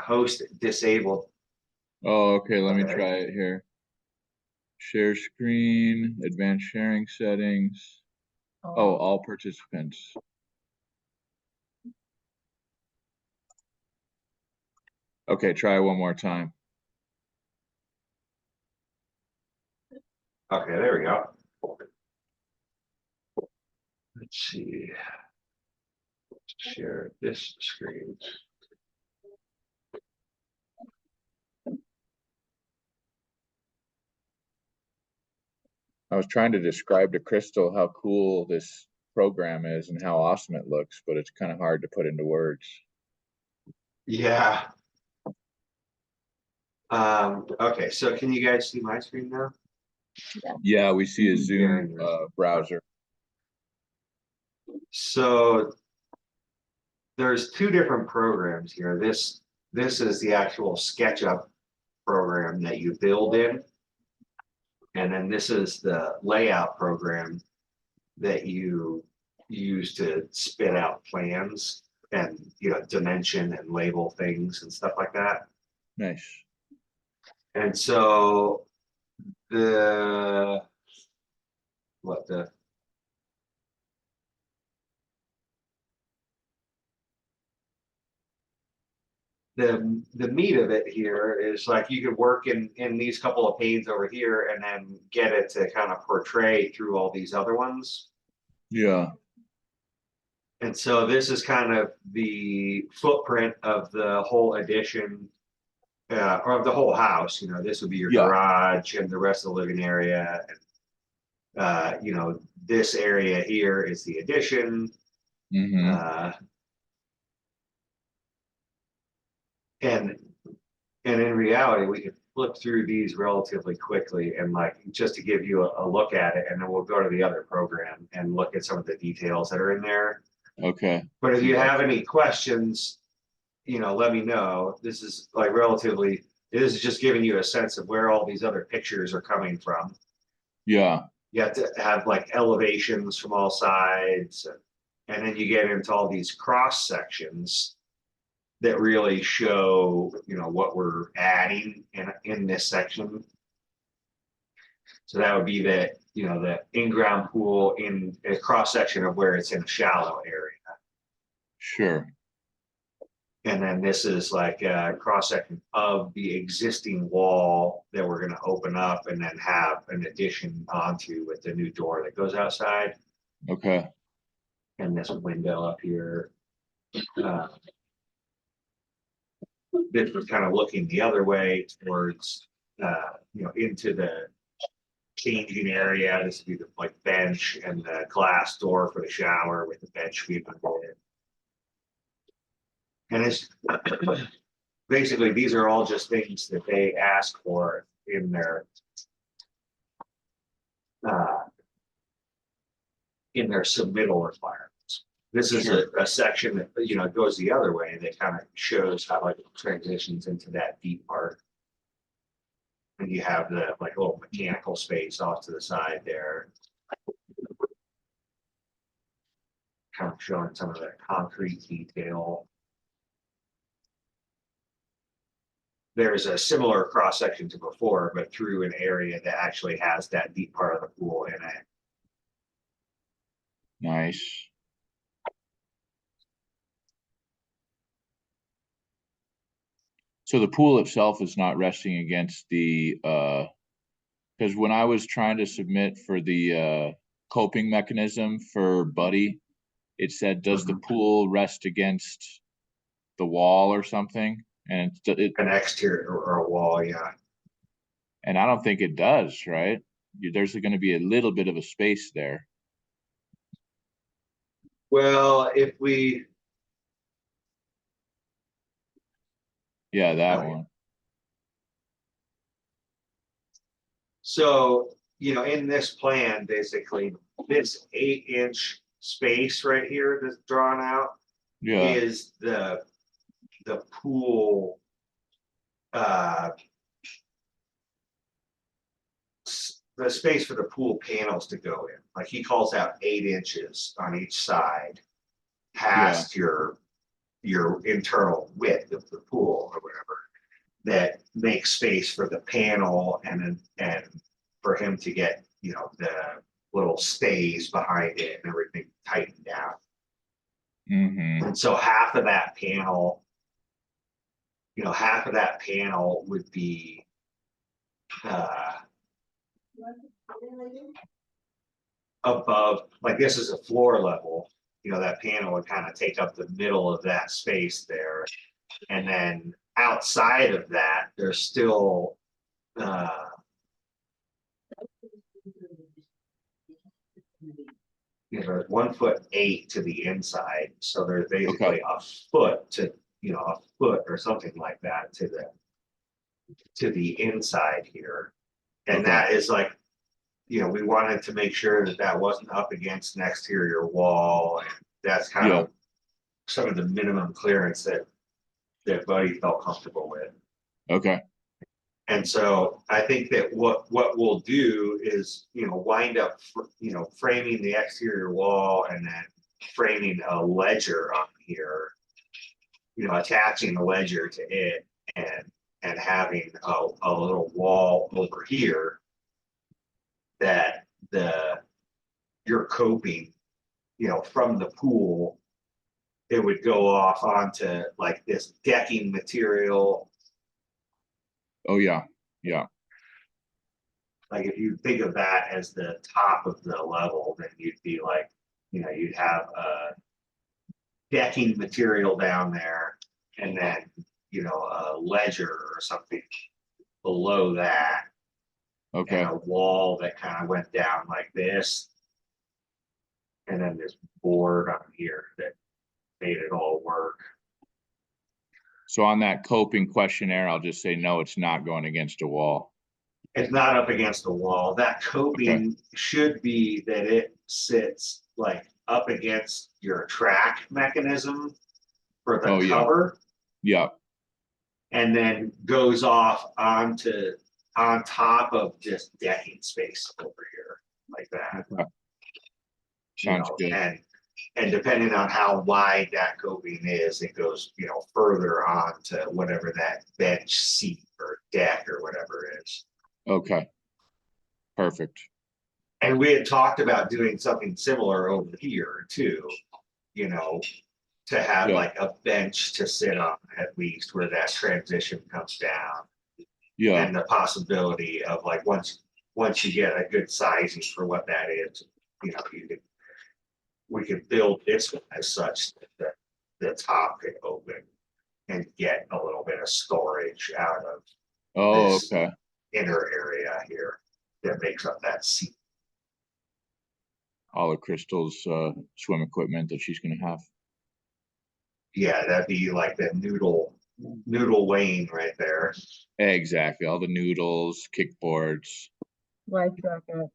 host disabled. Oh, okay. Let me Okay. try it here. Share screen, advanced sharing settings. Oh, all participants. Okay, try one more time. Okay, there we go. Let's see. Share this screen. I was trying to describe to Crystal how cool this program is and how awesome it looks, but it's kind of hard to put into words. Yeah. Okay, so can you guys see my screen now? Yeah, we see a Zoom browser. So there's two different programs here. This is the actual SketchUp program that you build in. And then this is the layout program that you use to spit out plans and dimension and label things and stuff like that. Nice. And so the what the meat of it here is like you could work in these couple of panes over here and then get it to kind of portray through all these other ones. Yeah. And so this is kind of the footprint of the whole addition, or of the whole house. This would be your garage and the rest of the living area. And this area here is the addition. And in reality, we can flip through these relatively quickly and just to give you a look at it, and then we'll go to the other program and look at some of the details that are in there. Okay. But if you have any questions, let me know. This is this is just giving you a sense of where all these other pictures are coming from. Yeah. You have to have elevations from all sides, and then you get into all these cross sections that really show, what we're adding in this section. So that would be the in-ground pool in a cross section of where it's in a shallow area. Sure. And then this is like a cross section of the existing wall that we're going to open up and then have an addition onto with the new door that goes outside. Okay. And this window up here. This was kind of looking the other way towards, into the changing area. This would be the bench and the glass door for the shower with the bench sweeping in. And it's basically, these are all just things that they ask for in their submittal requirements. This is a section that goes the other way that kind of shows how it transitions into that deep part. And you have the little mechanical space off to the side there. Kind of showing some of that concrete detail. There's a similar cross section to before, but through an area that actually has that deep part of the pool in it. Nice. So the pool itself is not resting against the, because when I was trying to submit for the coping mechanism for Buddy, it said, does the pool rest against the wall or something? And an exterior or a wall, yeah. And I don't think it does, right? There's going to be a little bit of a space there. Well, if we. Yeah, that one. So, in this plan, basically, this 8-inch space right here that's drawn out is the pool the space for the pool panels to go in. Like he calls out 8 inches on each side past your internal width of the pool or make space for the panel and for him to get, you know, the little stays behind it and everything tightened down. Mm-hmm. And so half of that panel, you know, half of that panel would be above, like this is a floor level, you know, that panel would kind of take up the middle of that space there. And then outside of that, there's still you know, there's 1'8" to the inside. So there's basically a foot to, you know, a foot or something like that to the inside here. And that is like, you know, we wanted to make sure that that wasn't up against an exterior wall. And that's kind of some of the minimum clearance that Buddy felt comfortable with. Okay. And so I think that what we'll do is, you know, wind up, you know, framing the exterior wall and then framing a ledger on here, you know, attaching a ledger to it and having a little wall over here that your coping, you know, from the pool, it would go off onto like this decking material. Oh, yeah. Yeah. Like if you think of that as the top of the level, then you'd be like, you know, you'd have a decking material down there and then, you know, a ledger or something below that. Okay. And a wall that kind of went down like this. And then this board on here that made it all work. So on that coping questionnaire, I'll just say, no, it's not going against a wall. It's not up against the wall. That coping should be that it sits like up against your track mechanism for the cover. Yeah. And then goes off on top of this decking space over here, like that. Okay. Sounds good. And depending on how wide that coping is, it goes, you know, further on to whatever that bench, seat, or deck or whatever is. Okay. Perfect. And we had talked about doing something similar over here too, you know, to have like a bench to sit on at least where that transition comes down. Yeah. And the possibility of like once you get a good sizing for what that is, you know, we could build this one as such that the top could open and get a little bit of storage out of this inner area here that makes up that seat. All of Crystal's swim equipment that she's going to have. Yeah, that'd be like the noodle lane right there. Exactly. All the noodles, kickboards. Life jacket.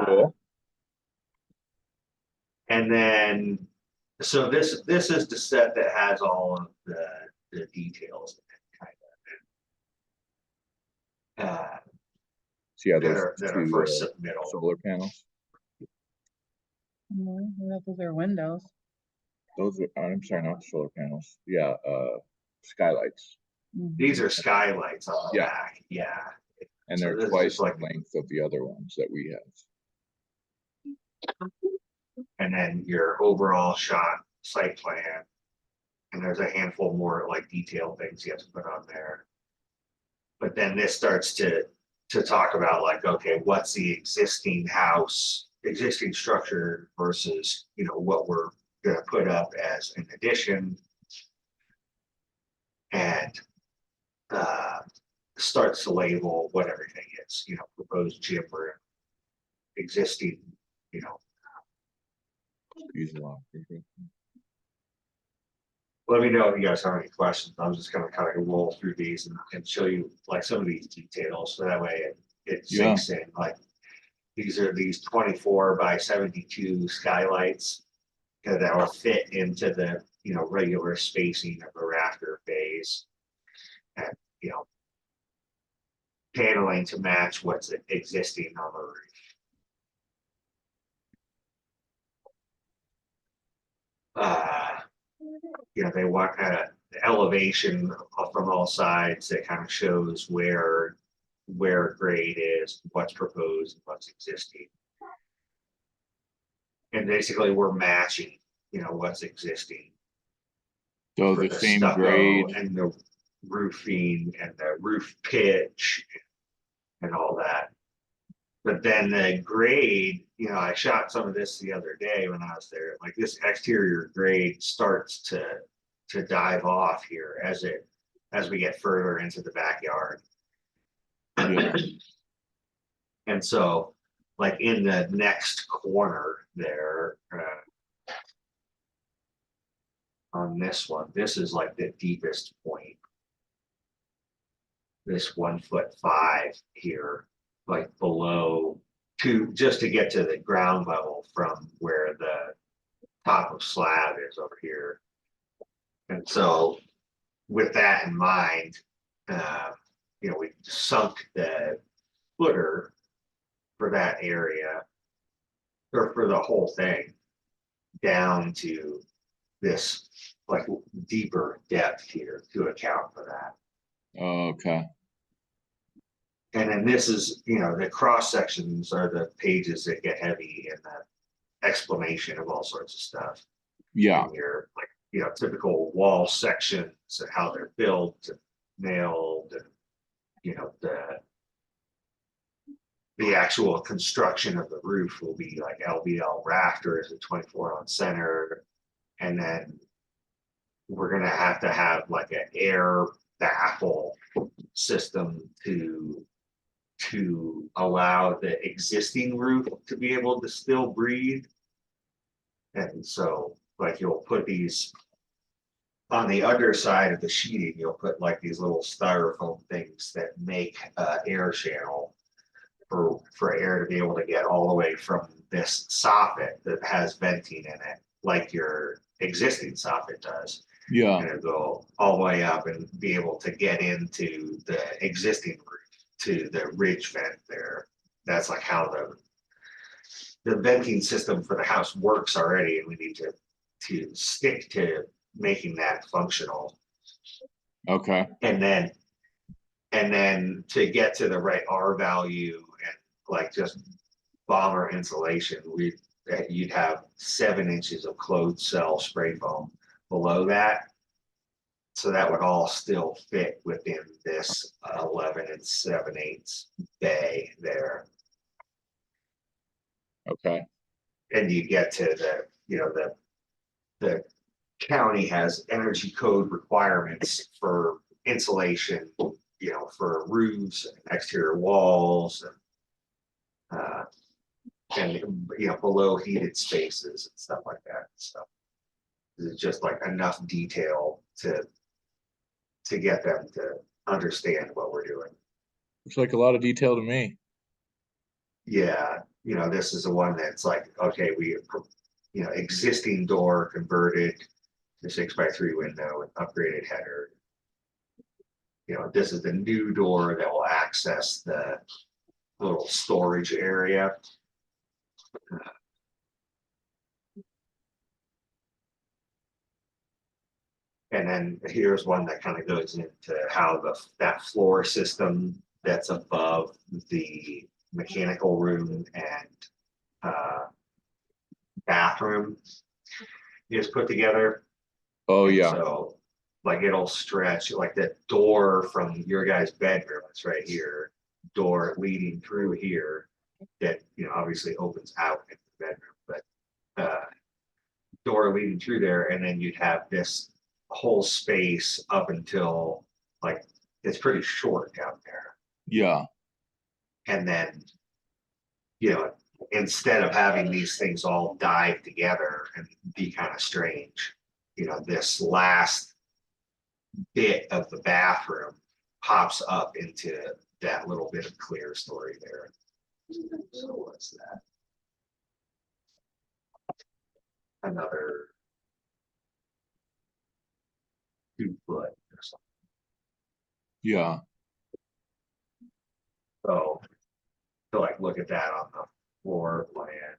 Cool. And then, so this is the set that has all of the details in it, kind of. So yeah, that are for submittal. Solar panels. Those are windows. Those are, I'm sorry, not solar panels. Yeah, skylights. These are skylights on the back. Yeah. And they're twice the length of the other ones that we have. And then your overall shot site plan. And there's a handful more like detailed things you have to put on there. But then this starts to talk about like, okay, what's the existing house, existing structure versus, you know, what we're gonna put up as an addition. And starts to label what everything is, you know, proposed gym room, existing, you know. Let me know if you guys have any questions. I'm just gonna kind of roll through these and show you like some of these details, so that way it sinks in. Like these are these 24 by 72 skylights that will fit into the, you know, regular spacing of the rafter base, and, you know, paneling to match what's existing on the roof. you know, they want elevation from all sides that kind of shows where grade is, what's proposed, and what's existing. And basically we're matching, you know, what's existing So for the same stucco grade, and the roofing and the roof pitch and all that. But then the grade, you know, I shot some of this the other day when I was there, like this exterior grade starts to dive off here as we get further into the backyard. yeah, And so, like in the next corner there, on this one, this is like the deepest point. This 1'5" here, like below just to get to the ground level from where the top of slab is over here. And so with that in mind, you know, we sunk the footer for that area or for the whole thing down to this like deeper depth here to account for that. okay, And then this is, you know, the cross sections are the pages that get heavy in the explanation of all sorts of stuff. yeah, And your like, you know, typical wall sections and how they're built and nailed and, you know, the actual construction of the roof will be like LVL rafters and 24 on center. And then we're gonna have to have like an air baffle system to allow the existing roof to be able to still breathe. And so like you'll put these on the underside of the sheeting, you'll put like these little styrofoam things that make air channel for air to be able to get all the way from this soffit that has venting in it, like your existing soffit does. yeah, And it'll go all the way up and be able to get into the existing roof to the ridge vent there. That's like how the venting system for the house works already, and we need to stick to making that functional. okay, And then to get to the right R value and like just bomber insulation, you'd have 7 inches of closed cell spray foam below that. So that would all still fit within this 11 7/8 bay there. okay, And you get to the, you know, the county has energy code requirements for insulation, you know, for roofs and exterior walls and you know, below heated spaces and stuff like that. So it's just like enough detail to get them to understand what we're doing. looks like a lot of detail to me. Yeah, you know, this is the one that's like, okay, you know, existing door converted to 6x3 window and upgraded header. You know, this is the new door that will access the little storage area. And then here's one that kind of goes into how that floor system that's above the mechanical room and bathroom is put together. Oh, And yeah, so like it'll stretch like the door from your guy's bedroom, it's right here, door leading through here that, you know, obviously opens out into the bedroom, but door leading through there, and then you'd have this whole space up until like it's pretty short down there. yeah, And then, you know, instead of having these things all dive together and be kind of strange, you know, this last bit of the bathroom pops up into that little bit of clear story there. So what's that? Another 2 foot or something. yeah, So to like look at that on the floor plan.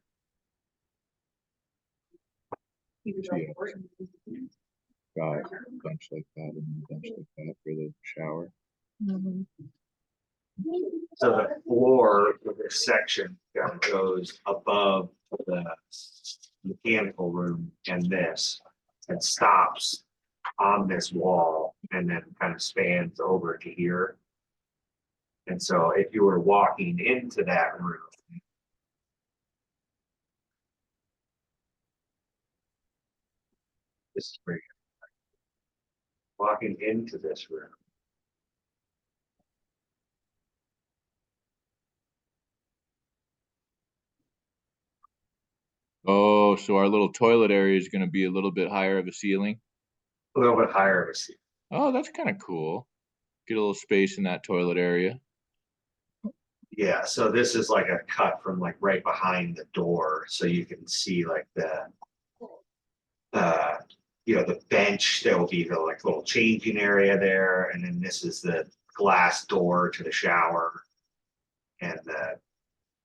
got a bench like that and a bench like that for the shower. Mhm. So the floor of this section kind of goes above the mechanical room and this, and stops on this wall and then kind of spans over to here. And so if you were walking into that room, this is where you're walking into this room. Oh, so our little toilet area is gonna be a little bit higher of a ceiling? A little bit higher of a seat. Oh, that's kind of cool. Get a little space in that toilet area. Yeah, so this is like a cut from like right behind the door, so you can see like the the bench, there will be the like little changing area there, and then this is the glass door to the shower. And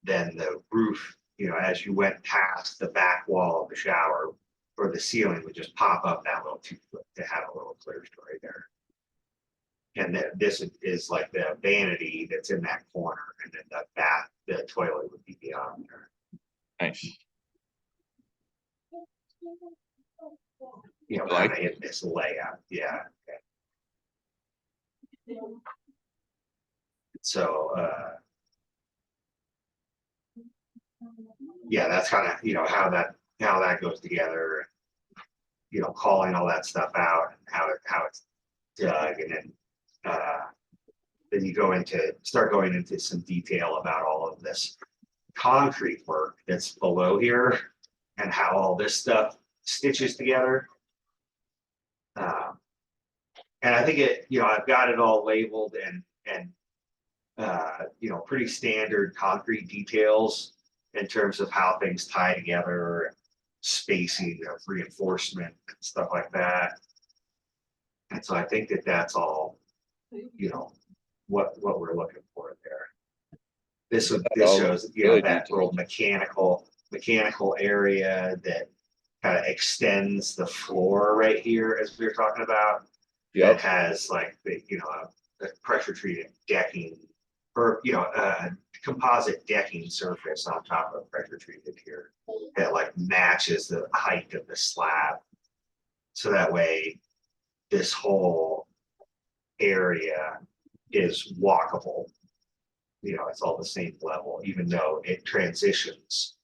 then the roof, as you went past the back wall of the shower, or the ceiling would just pop up that little 2 foot to have a little clear story there. And then this is like the vanity that's in that corner, and then the toilet would be beyond there. Nice. Kind of in this layout, yeah. So, yeah, that's kind of, how that goes together, calling all that stuff out and how it's dug, and then you start going into some detail about all of this concrete work that's below here and how all this stuff stitches together. And I think I've got it all labeled and pretty standard concrete details in terms of how things tie together, spacing of reinforcement and stuff like that. And so I think that's all, what we're looking for there. This shows, really that little detailed. mechanical area that kind of extends the floor right here, as we were talking about. It Yep. has like the pressure treated decking, or composite decking surface on top of pressure treated here that like matches the height of the slab. So that way this whole area is walkable. It's all the same level, even though it transitions.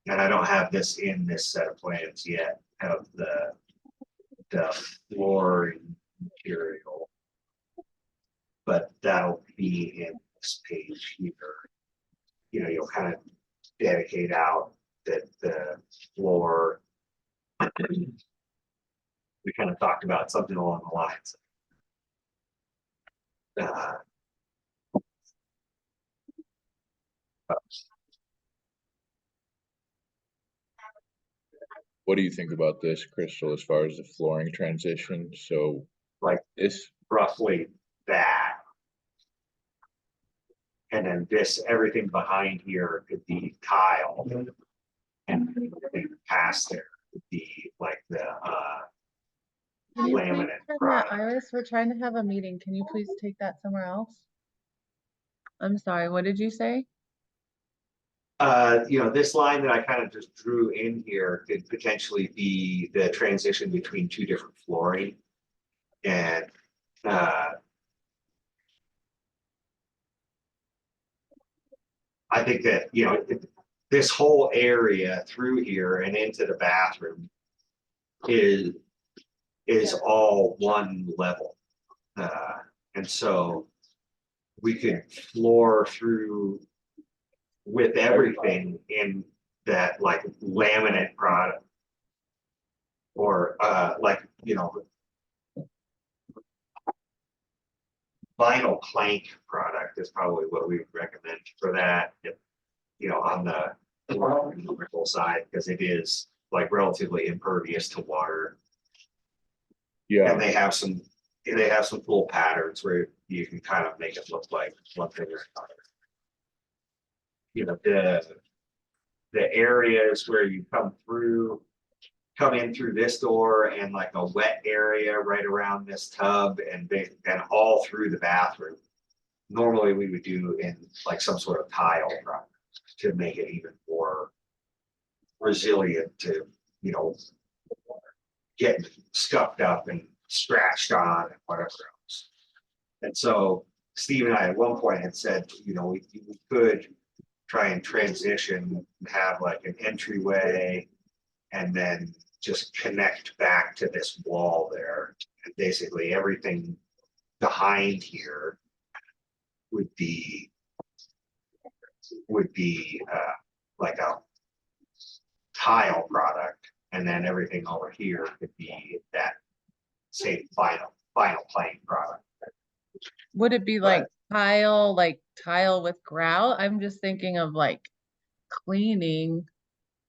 And I don't have this in this set of plans yet of the flooring material, but that'll be in this page here. You'll kind of dedicate out that the floor. We kind of talked about something along the lines. What do you think about this, Crystal, as far as the flooring transition? So Like this, roughly that. And then everything behind here could be tile. And everything past there would be like the Can you please laminate turn that, product. Iris? We're trying to have a meeting. Can you please take that somewhere else? I'm sorry, what did you say? This line that I kind of just drew in here could potentially be the transition between two different flooring. And I think that, this whole area through here and into the bathroom is all one level. And so we could floor through with everything in that like laminate product, or vinyl plank product is probably what we would recommend for that. On the vertical side, because it is like relatively impervious to water. yeah, And they have some cool patterns where you can kind of make it look like one thing or another. The areas where you come through come in through this door and like a wet area right around this tub and all through the bathroom. Normally we would do in like some sort of tile product to make it even more resilient to, you know, get scuffed up and scratched on and whatever else. And so Steve and I at one point had said, you know, we could try and transition and have like an entryway and then just connect back to this wall there. And basically everything behind here would be like a tile product, and then everything over here could be that same vinyl plank product. Would it be like tile with grout? I'm just thinking of like cleaning.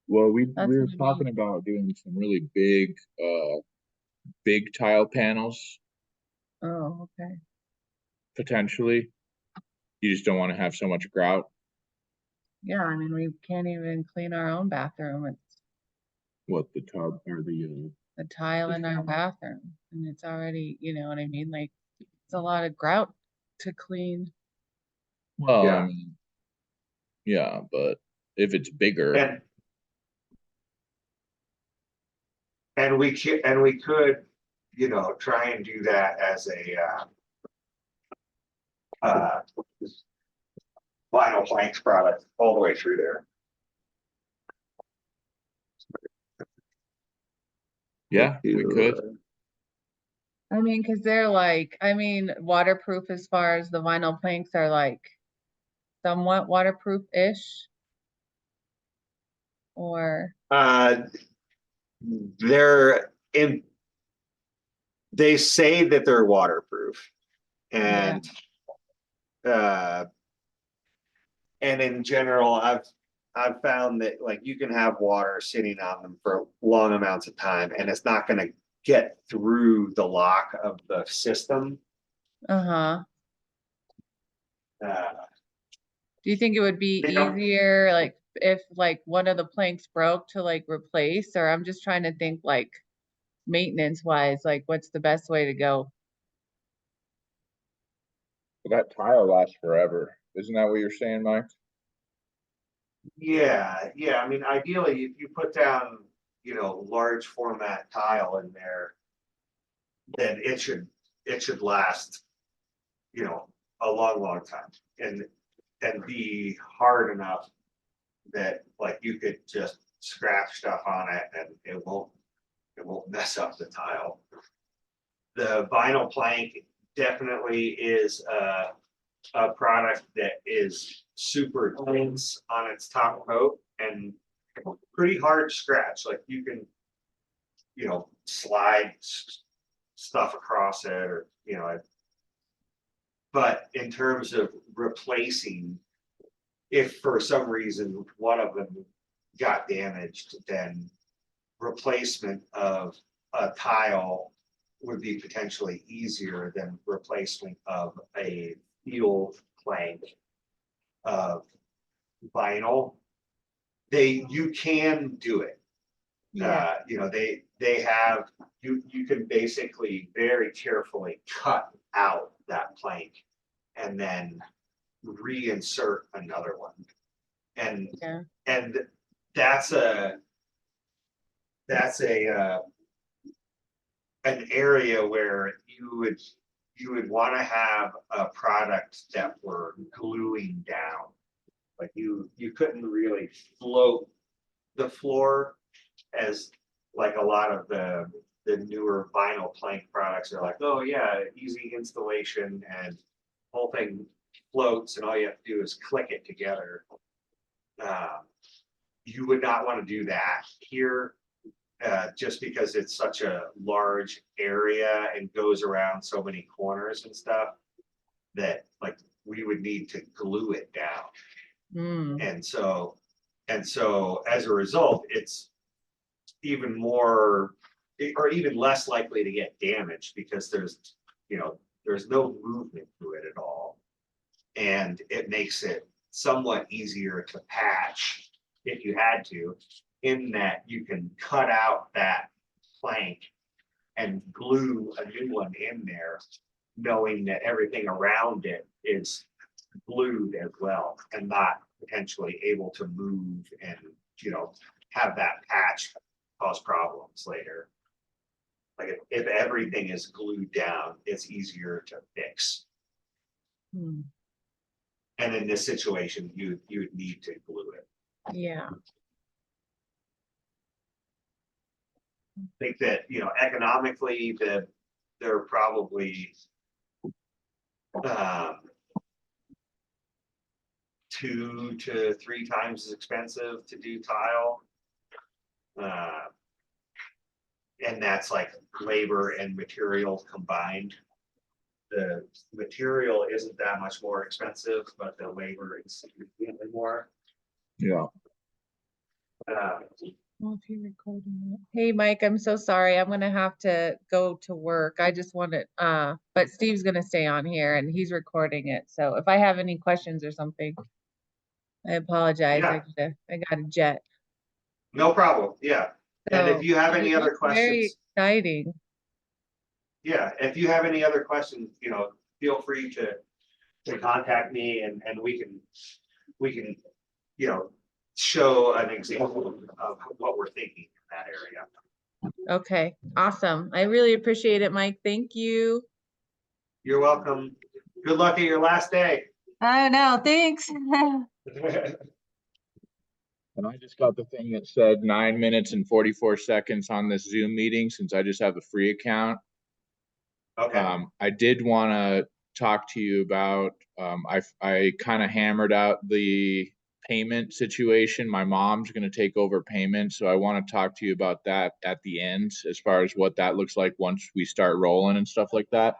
Well, we That's were what I talking mean. about doing some really big tile panels, Oh, okay. potentially. You just don't want to have so much grout. Yeah, I mean, we can't even clean our own bathroom. It's What, the tub or the, the tile in our bathroom, and it's already, you know what I mean? Like, it's a lot of grout to clean. well, I Yeah. mean, yeah, but if it's bigger, And we could, you know, try and do that as a vinyl planks product all the way through there. yeah, we could. I mean, because they're like, I mean, waterproof as far as the vinyl planks are like somewhat waterproof-ish. Or, They're in. They say that they're waterproof, yeah, and in general, I've found that like you can have water sitting on them for long amounts of time, and it's not going to get through the lock of the system. uh-huh. Uh, Do you think it would be they don't. easier, like, if like one of the planks broke to like replace, or I'm just trying to think like maintenance wise, like what's the best way to go? That tile lasts forever. Isn't that what you're saying, Mike? Yeah, yeah. I mean, ideally, if you put down, you know, large format tile in there, then it should last, you know, a long time and be hard enough that like you could just scratch stuff on it and it won't mess up the tile. The vinyl plank definitely is a product that is super dense on its top coat and pretty hard to scratch. Like you can, you know, slide stuff across it or, you know, but in terms of replacing, if for some reason one of them got damaged, then replacement of a tile would be potentially easier than replacement of a field plank of vinyl. You can do it. Yeah, You know, they have, you can basically very carefully cut out that plank and then reinsert another one. And yeah, and that's a an area where you would want to have a product that were gluing down. Like you couldn't really float the floor as like a lot of the newer vinyl plank products are like, oh yeah, easy installation and whole thing floats and all you have to do is click it together. You would not want to do that here, just because it's such a large area and goes around so many corners and stuff that like we would need to glue it down. And so as a result, it's even more or even less likely to get damaged because there's, you know, there's no movement to it at all. And it makes it somewhat easier to patch if you had to, in that you can cut out that plank and glue a new one in there, knowing that everything around it is glued as well and not potentially able to move and, have that patch cause problems later. Like if everything is glued down, it's easier to fix. Hmm, And in this situation, you would need to glue it. yeah, I think that, economically, they're probably 2 to 3 times as expensive to do tile. And that's like labor and material combined. The material isn't that much more expensive, but the labor is significantly more. Yeah. well, if you're recording it. Hey, Mike, I'm so sorry. I'm gonna have to go to work. I just wanted, but Steve's gonna stay on here and he's recording it. So if I have any questions or something, I apologize. Yeah. I got a jet. No problem, yeah. And if So you have it any other looks very questions, exciting. yeah, if you have any other questions, feel free to contact me and we can, show an example of what we're thinking in that area. Okay, awesome. I really appreciate it, Mike. Thank you. You're welcome. Good luck at your last day. I know, thanks. And I just got the thing that said 9 minutes and 44 seconds on this Zoom meeting since I just have a free account. Okay, I did want to talk to you about, I kind of hammered out the payment situation. My mom's going to take over payment. So I want to talk to you about that at the end, as far as what that looks like once we start rolling and stuff like that.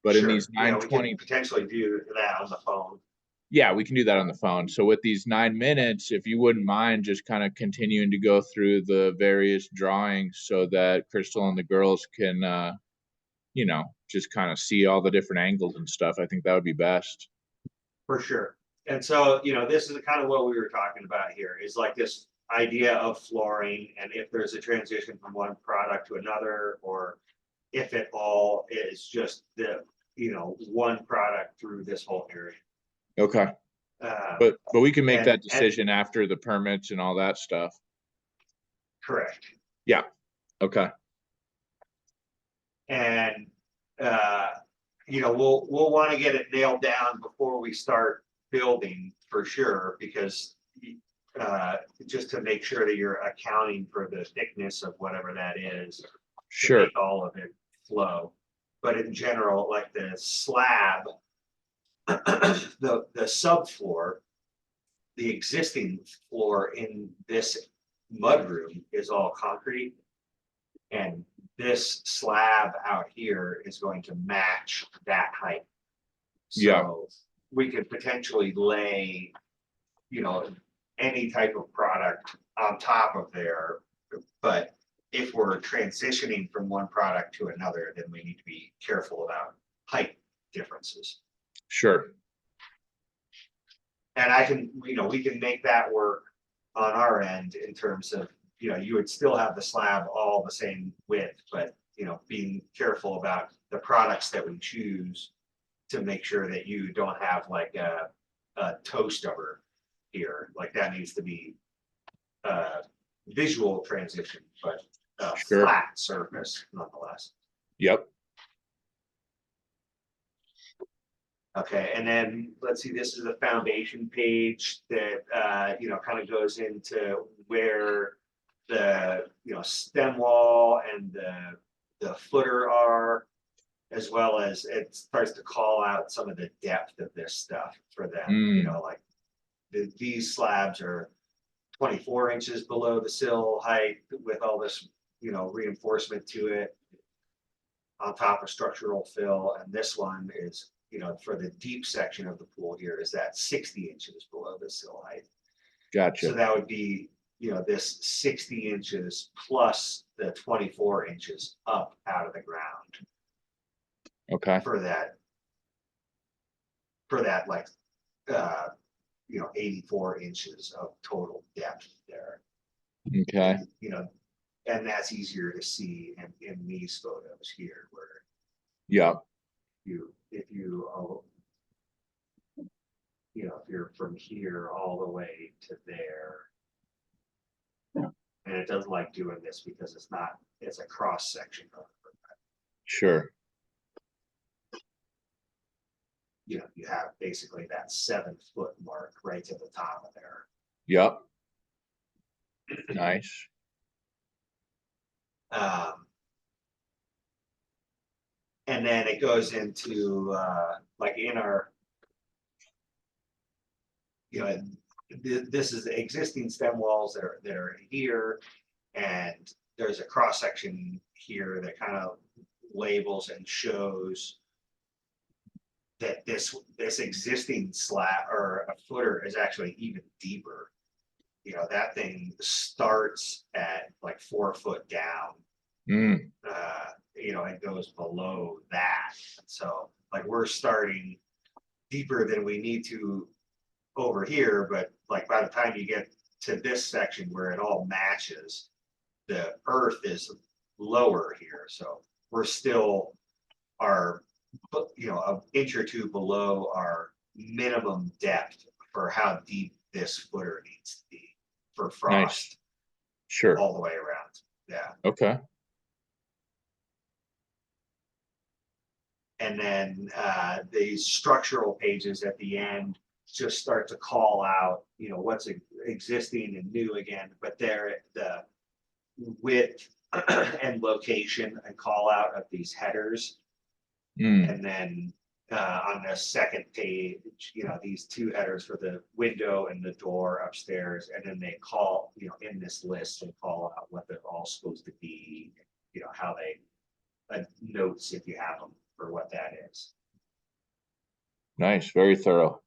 But in sure. these Yeah, we 9:20, can potentially do that on the phone. yeah, we can do that on the phone. So with these 9 minutes, if you wouldn't mind just kind of continuing to go through the various drawings so that Crystal and the girls can, just kind of see all the different angles and stuff, I think that would be best. For sure. And so, this is kind of what we were talking about here is like this idea of flooring and if there's a transition from one product to another, or if it all is just the, one product through this whole area. Okay. Uh, But we can make and- that decision after the permits and all that stuff. Correct. Yeah. Okay. And, we'll want to get it nailed down before we start building for sure, because just to make sure that you're accounting for the thickness of whatever that is. To Sure. make all of it flow. But in general, like the slab, the subfloor, the existing floor in this mudroom is all concrete. And this slab out here is going to match that height. Yeah. So we could potentially lay, any type of product on top of there. But if we're transitioning from one product to another, then we need to be careful about height differences. Sure. And we can make that work on our end in terms of, you would still have the slab all the same width, but, being careful about the products that we choose to make sure that you don't have like a toe stubber here. Like that needs to be a visual transition, but a Sure. flat surface nonetheless. Yep. Okay, and then let's see, this is a foundation page that, kind of goes into where the, stem wall and the footer are, as well as it starts to call out some of the depth of this stuff for them, like these slabs are 24 inches below the sill height with all this, reinforcement to it on top of structural fill, and this one is, for the deep section of the pool here is that 60 inches below the sill height. Gotcha. So that would be, this 60 inches plus the 24 inches up out of the ground Okay. for that like, 84 inches of total depth there. Okay, You know, and that's easier to see in these photos here where yeah, if you're from here all the way to there. And it doesn't like doing this because it's a cross section of, sure, you have basically that 7 foot mark right to the top of there. yep. Nice, And then it goes into, like in our, this is the existing stem walls that are here. And there's a cross section here that kind of labels and shows that this existing slat or a footer is actually even deeper. That thing starts at like 4 foot down. mm, It goes below that. So like we're starting deeper than we need to over here, but like by the time you get to this section where it all matches, the earth is lower here. So we're still an inch or two below our minimum depth for how deep this footer needs to be for frost sure, all the way around. Yeah. okay, And then these structural pages at the end just start to call out, what's existing and new again, but they're the width and location and call out of these headers. mm, And then on the second page, these 2 headers for the window and the door upstairs, and then they call, in this list, they call out what they're all supposed to be, how they notes if you have them for what that is. nice, very thorough,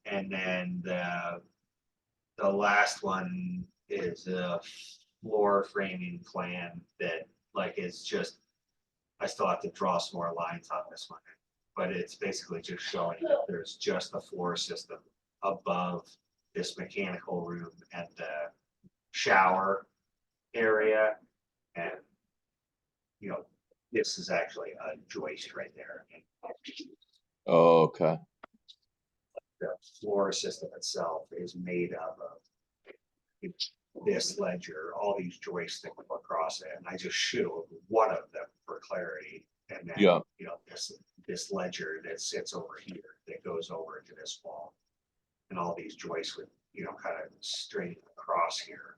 And then the last one is a floor framing plan that like is just, I still have to draw some more lines on this one, but it's basically just showing that there's just a floor system above this mechanical room and the shower area. And, this is actually a joist right there. And oh, okay, the floor system itself is made up of this ledger, all these joists that go across it, and I just showed one of them for clarity. And then, yeah, this ledger that sits over here that goes over into this wall. And all these joists would, kind of straight across here.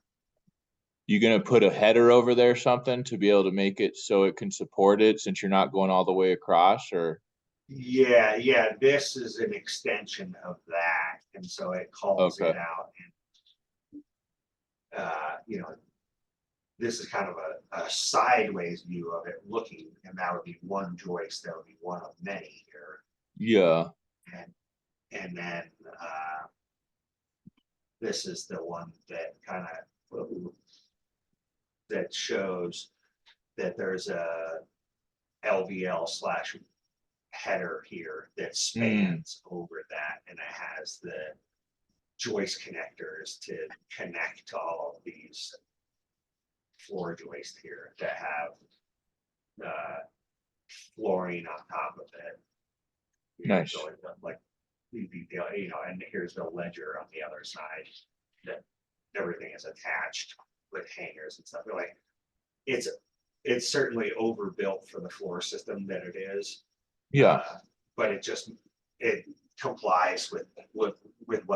you gonna put a header over there, something to be able to make it so it can support it, since you're not going all the way across, or? Yeah, this is an extension of that, and so it calls it Okay. out. And this is kind of a sideways view of it looking, and that would be one joist, that would be one of many here. Yeah, And then this is the one that kind of that shows that there's a LVL / header here that spans over that, and it has the joist connectors to connect to all of these floor joists here that have flooring on top of it. Nice. So like and here's the ledger on the other side that everything is attached with hangers and stuff. Like it's certainly overbuilt for the floor system that it is. yeah, But it complies with what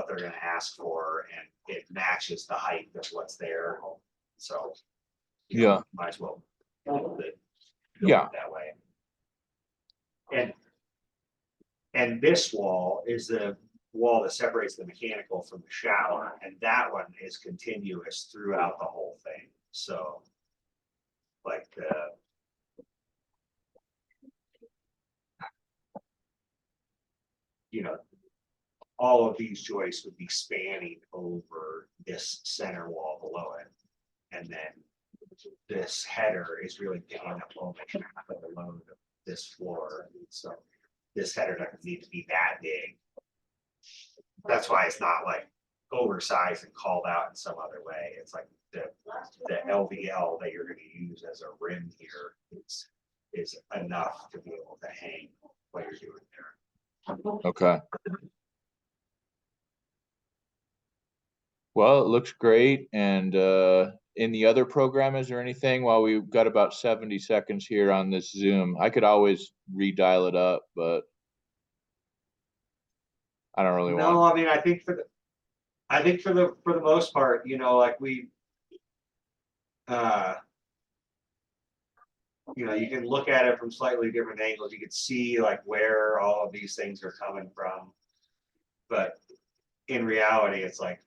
they're gonna ask for, and it matches the height of what's there. So. Yeah. Might as well build it Yeah. that way. And this wall is the wall that separates the mechanical from the shower, and that one is continuous throughout the whole thing. So like all of these joists would be spanning over this center wall below it. And then this header is really picking up almost half of the load of this floor. So this header doesn't need to be that big. That's why it's not like oversized and called out in some other way. It's like the LVL that you're gonna use as a rim here is enough to be able to hang what you're doing there. Okay. Well, it looks great. And in the other program, is there anything, while we've got about 70 seconds here on this Zoom, I could always redial it up, but I don't really No, want. I mean, I think for the most part, you know, like you know, you can look at it from slightly different angles. You can see like where all of these things are coming from. But in reality, it's like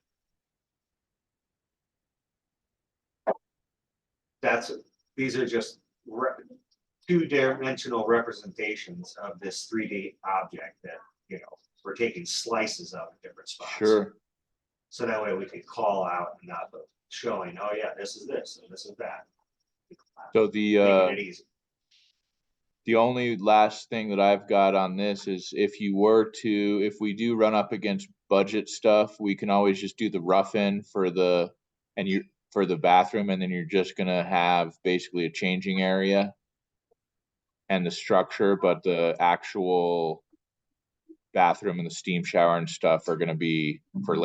these are just two-dimensional representations of this 3D object that, you know, we're taking slices of in different spots. Sure. So that way we can call out and not showing, oh yeah, this is this and this is that. So Making it easy. the only last thing that I've got on this is if we do run up against budget stuff, we can always just do the rough-in for the bathroom, and then you're just gonna have basically a changing area and the structure, but the actual bathroom and the steam shower and stuff are gonna be for later.